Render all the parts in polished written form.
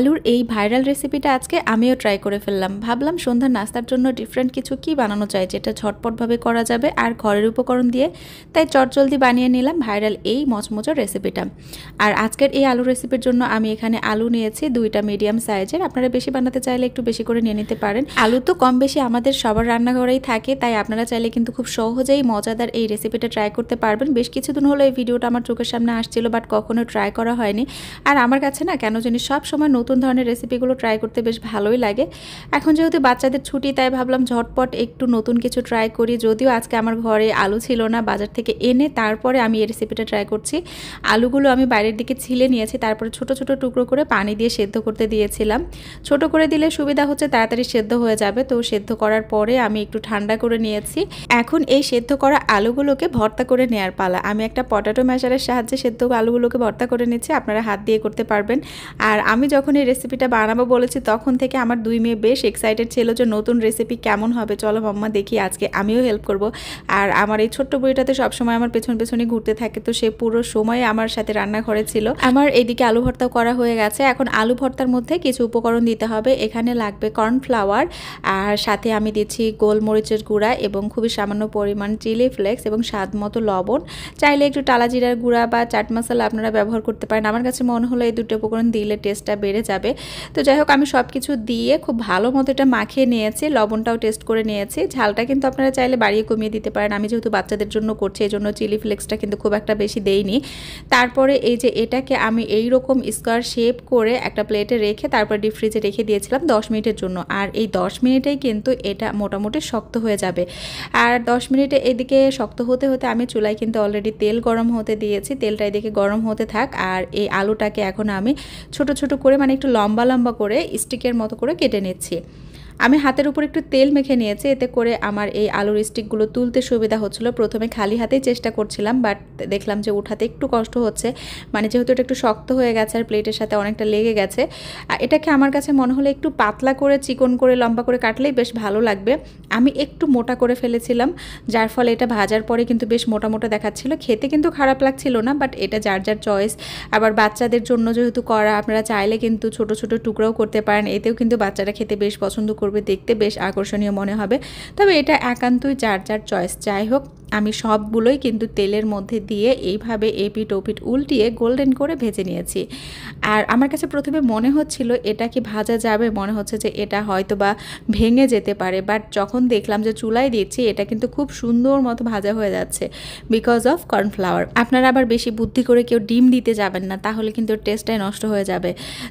আলুর এই ভাইরাল রেসিপিটা আজকে আমিও ট্রাই করে ফেললাম। ভাবলাম সন্ধ্যার নাস্তার জন্য ডিফারেন্ট কিছু কি বানানো যায় যেটা ঝটপটভাবে করা যাবে আর ঘরের উপকরণ দিয়ে, তাই চটজলদি বানিয়ে নিলাম ভাইরাল এই মচমচের রেসিপিটা। আর আজকের এই আলু রেসিপির জন্য আমি এখানে আলু নিয়েছি 2টা মিডিয়াম সাইজের। আপনারা বেশি বানাতে চাইলে একটু বেশি করে নিয়ে নিতে পারেন। আলু তো কম বেশি আমাদের সবার রান্নাঘরেই থাকে, তাই আপনারা চাইলে কিন্তু খুব সহজেই মজাদার এই রেসিপিটা ট্রাই করতে পারবেন। বেশ কিছুদিন হলো এই ভিডিওটা আমার চোখের সামনে আসছিল, বাট কখনো ট্রাই করা হয়নি। আর আমার কাছে না কেন জানি সব সময় নতুন ধরনের রেসিপিগুলো ট্রাই করতে বেশ ভালোই লাগে। এখন যেহেতু বাচ্চাদের ছুটি, তাই ভাবলাম ঝটপট একটু নতুন কিছু ট্রাই করি। যদিও আজকে আমার ঘরে আলু ছিল না, বাজার থেকে এনে তারপরে আমি এই রেসিপিটা ট্রাই করছি। আলুগুলো আমি বাইরের দিকে ছিলে নিয়েছি, তারপরে ছোট ছোট টুকরো করে পানি দিয়ে সেদ্ধ করতে দিয়েছিলাম। ছোট করে দিলে সুবিধা হচ্ছে তাড়াতাড়ি সেদ্ধ হয়ে যাবে। তো সেদ্ধ করার পরে আমি একটু ঠান্ডা করে নিয়েছি। এখন এই সেদ্ধ করা আলুগুলোকে ভর্তা করে নেওয়ার পালা। আমি একটা পটেটো ম্যাশারের সাহায্যে সেদ্ধ আলুগুলোকে ভর্তা করে নিচ্ছি। আপনারা হাত দিয়ে করতে পারবেন। আর আমি যখন এই রেসিপিটা বানাবো বলেছি, তখন থেকে আমার 2 মেয়ে বেশ এক্সাইটেড ছিল যে নতুন রেসিপি কেমন হবে, চলো মাম্মা দেখি, আজকে আমিও হেল্প করব। আর আমার এই ছোট্ট বুড়িটাতে সবসময় আমার পেছনে ঘুরতে থাকে, তো সে পুরো সময় আমার সাথে রান্নাঘরে ছিল। আমার এইদিকে আলু ভর্তাও করা হয়ে গেছে। এখন আলু ভর্তার মধ্যে কিছু উপকরণ দিতে হবে। এখানে লাগবে কর্নফ্লাওয়ার, আর সাথে আমি দিচ্ছি গোলমরিচের গুঁড়া এবং খুবই সামান্য পরিমাণ চিলি ফ্লেক্স এবং স্বাদ মতো লবণ। চাইলে একটু টালা জিরার গুঁড়া বা চাট মশলা আপনারা ব্যবহার করতে পারেন। আমার কাছে মনে হলো এই দুটো উপকরণ দিলে টেস্টটা বেড়ে যাবে। তো যাই হোক, আমি সব কিছু দিয়ে খুব ভালো মতো এটা মাখিয়ে নিয়েছি। লবণটাও টেস্ট করে নিয়েছি। ঝালটা কিন্তু আপনারা চাইলে বাড়িয়ে কমিয়ে দিতে পারেন। আমি যেহেতু বাচ্চাদের জন্য করছি, এই জন্য চিলি ফ্লেক্সটা কিন্তু খুব একটা বেশি দেইনি। তারপরে এই যে এটাকে আমি এই রকম স্কোয়ার শেপ করে একটা প্লেটে রেখে তারপর ডিপ ফ্রিজে রেখে দিয়েছিলাম 10 মিনিটের জন্য। আর এই 10 মিনিটেই কিন্তু এটা মোটামুটি শক্ত হয়ে যাবে। আর 10 মিনিটে এদিকে শক্ত হতে হতে আমি চুলায় কিন্তু অলরেডি তেল গরম হতে দিয়েছি। তেলটা এদিকে গরম হতে থাক। আর এই আলুটাকে এখন আমি ছোট ছোট করে, মানে একটু লম্বা লম্বা করে স্টিকের মতো করে কেটে নিচ্ছি। আমি হাতের উপর একটু তেল মেখে নিয়েছি, এতে করে আমার এই আলুর স্টিকগুলো তুলতে সুবিধা হচ্ছিল। প্রথমে খালি হাতেই চেষ্টা করছিলাম, বাট দেখলাম যে উঠাতে একটু কষ্ট হচ্ছে, মানে যেহেতু এটা একটু শক্ত হয়ে গেছে আর প্লেটের সাথে অনেকটা লেগে গেছে। এটাকে আমার কাছে মনে হলো একটু পাতলা করে, চিকন করে, লম্বা করে কাটলেই বেশ ভালো লাগবে। আমি একটু মোটা করে ফেলেছিলাম, যার ফলে এটা ভাজার পরে কিন্তু বেশ মোটা মোটা দেখাচ্ছিল। খেতে কিন্তু খারাপ লাগছিল না, বাট এটা যার যার চয়েস। আবার বাচ্চাদের জন্য যেহেতু করা, আপনারা চাইলে কিন্তু ছোট ছোট টুকরাও করতে পারেন। এতেও কিন্তু বাচ্চারা খেতে বেশ পছন্দ করবে, দেখতে বেশ আকর্ষণীয় মনে হবে। তবে এটা একান্তই যার যার চয়েস। যাই হোক, আমি সবগুলোই কিন্তু তেলের মধ্যে দিয়ে এইভাবে এপিট ওপিট উল্টিয়ে গোল্ডেন করে ভেজে নিয়েছি। আর আমার কাছে প্রথমে মনে হচ্ছিল এটা কি ভাজা যাবে, মনে হচ্ছে যে এটা হয়তো বা ভেঙে যেতে পারে, বাট যখন দেখলাম যে চুলায় দিচ্ছি, এটা কিন্তু খুব সুন্দর মতো ভাজা হয়ে যাচ্ছে বিকজ অফ কর্নফ্লাওয়ার। আপনারা আবার বেশি বুদ্ধি করে কেউ ডিম দিতে যাবেন না, তাহলে কিন্তু টেস্টটাই নষ্ট হয়ে যাবে।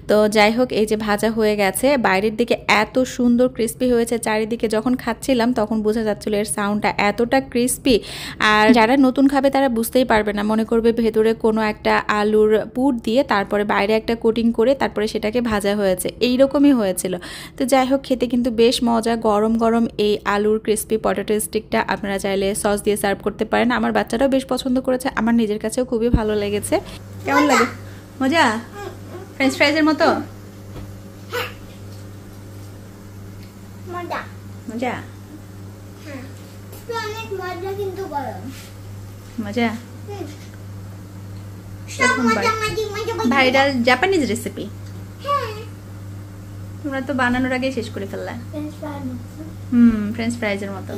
তো যাই হোক, এই যে ভাজা হয়ে গেছে, বাইরের দিকে এত সুন্দর ক্রিস্পি হয়েছে, চারিদিকে যখন খাচ্ছিলাম তখন বোঝা যাচ্ছিল এর সাউন্ডটা এতটা ক্রিস্পি। আর যারা নতুন খাবে তারা বুঝতেই পারবে না, মনে করবে ভেতরে কোনো একটা আলুর পুর দিয়ে তারপরে বাইরে একটা কোটিং করে তারপরে সেটাকে ভাজা হয়েছে, এইরকমই হয়েছিল। তো যাই হোক, খেতে কিন্তু বেশ মজা। গরম গরম এই আলুর ক্রিস্পি পটেটো স্টিকটা আপনারা চাইলে সস দিয়ে সার্ভ করতে পারেন। আমার বাচ্চারাও বেশ পছন্দ করেছে, আমার নিজের কাছেও খুবই ভালো লেগেছে। কেমন লাগে? মজা? ফ্রেঞ্চ ফ্রাইজের মতো মজা? মজা? অনেক মজা, কিন্তু গরম। মজা? Viral Japanese recipe. তোমরা তো বানানোর আগে শেষ করে ফেললা। ফ্রেঞ্চ ফ্রাইজের মতো।